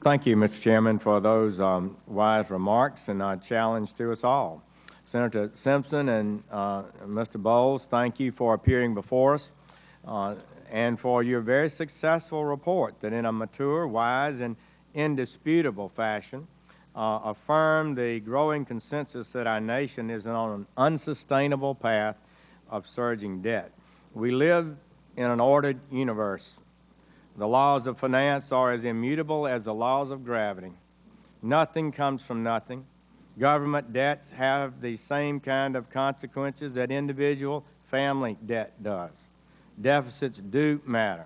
Thank you, Mr. Chairman, for those wise remarks and a challenge to us all. Senator Simpson and Mr. Bowles, thank you for appearing before us and for your very successful report that in a mature, wise, and indisputable fashion affirmed the growing consensus that our nation is on an unsustainable path of surging debt. We live in an ordered universe. The laws of finance are as immutable as the laws of gravity. Nothing comes from nothing. Government debts have the same kind of consequences that individual family debt does. Deficits do matter.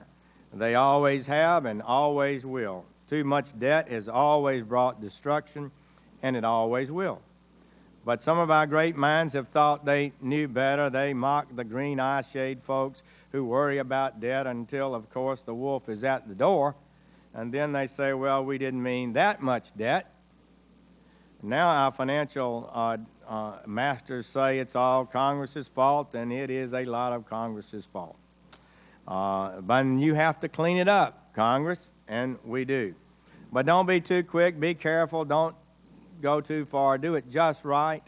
They always have and always will. Too much debt has always brought destruction, and it always will. But some of our great minds have thought they knew better. They mock the green eye-shade folks who worry about debt until, of course, the wolf is at the door. And then they say, well, we didn't mean that much debt. Now our financial masters say it's all Congress's fault, and it is a lot of Congress's fault. But you have to clean it up, Congress, and we do. But don't be too quick. Be careful. Don't go too far. Do it just right.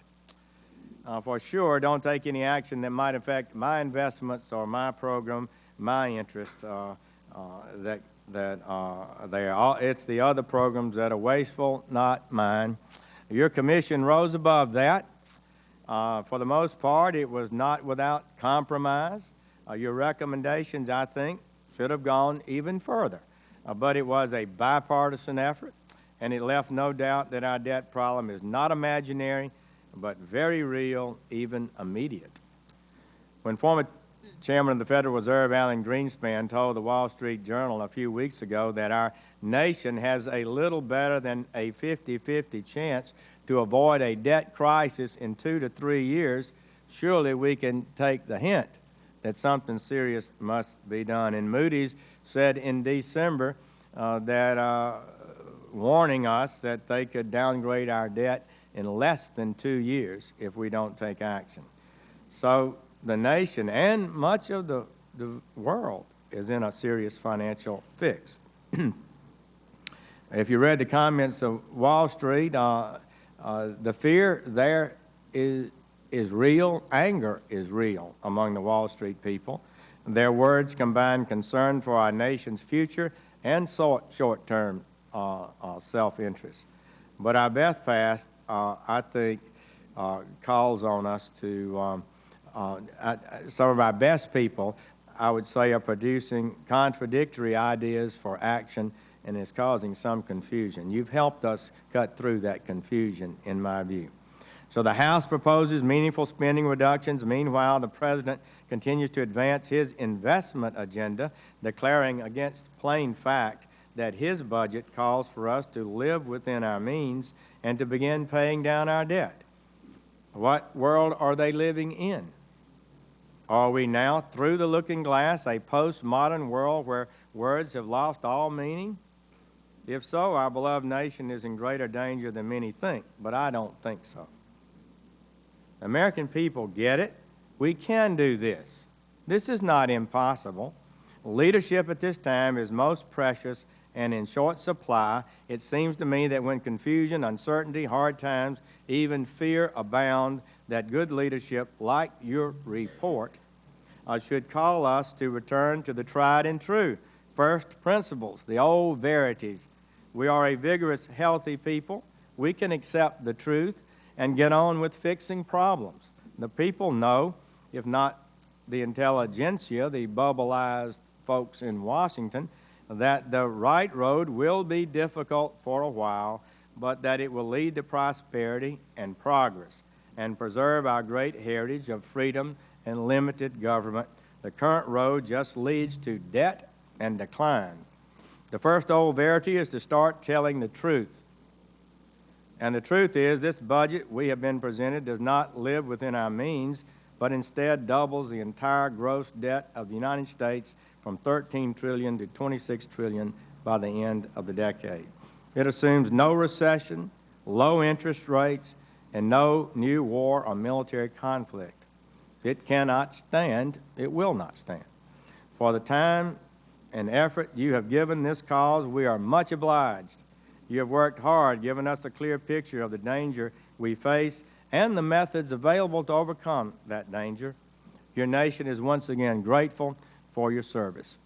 For sure, don't take any action that might affect my investments or my program, my interests. It's the other programs that are wasteful, not mine. Your commission rose above that. For the most part, it was not without compromise. Your recommendations, I think, should have gone even further. But it was a bipartisan effort, and it left no doubt that our debt problem is not imaginary, but very real, even immediate. When former Chairman of the Federal Reserve, Alan Greenspan, told the Wall Street Journal a few weeks ago that our nation has a little better than a 50-50 chance to avoid a debt crisis in 2 to 3 years, surely we can take the hint that something serious must be done. And Moody's said in December warning us that they could downgrade our debt in less than 2 years if we don't take action. So the nation and much of the world is in a serious financial fix. If you read the comments of Wall Street, the fear there is real. Anger is real among the Wall Street people. Their words combine concern for our nation's future and short-term self-interest. But our best fast, I think, calls on us to, some of our best people, I would say, are producing contradictory ideas for action, and is causing some confusion. You've helped us cut through that confusion, in my view. So the House proposes meaningful spending reductions. Meanwhile, the President continues to advance his investment agenda, declaring against plain fact that his budget calls for us to live within our means and to begin paying down our debt. What world are they living in? Are we now, through the looking glass, a postmodern world where words have lost all meaning? If so, our beloved nation is in greater danger than many think, but I don't think so. American people get it. We can do this. This is not impossible. Leadership at this time is most precious and in short supply. It seems to me that when confusion, uncertainty, hard times, even fear abound, that good leadership, like your report, should call us to return to the tried and true first principles, the old verities. We are a vigorous, healthy people. We can accept the truth and get on with fixing problems. The people know, if not the intelligentsia, the bubbleized folks in Washington, that the right road will be difficult for a while, but that it will lead to prosperity and progress and preserve our great heritage of freedom and limited government. The current road just leads to debt and decline. The first old verity is to start telling the truth. And the truth is, this budget we have been presented does not live within our means, but instead doubles the entire gross debt of the United States from $13 trillion to $26 trillion by the end of the decade. It assumes no recession, low interest rates, and no new war or military conflict. It cannot stand, it will not stand. For the time and effort you have given this cause, we are much obliged. You have worked hard, giving us a clear picture of the danger we face and the methods available to overcome that danger. Your nation is once again grateful for your service.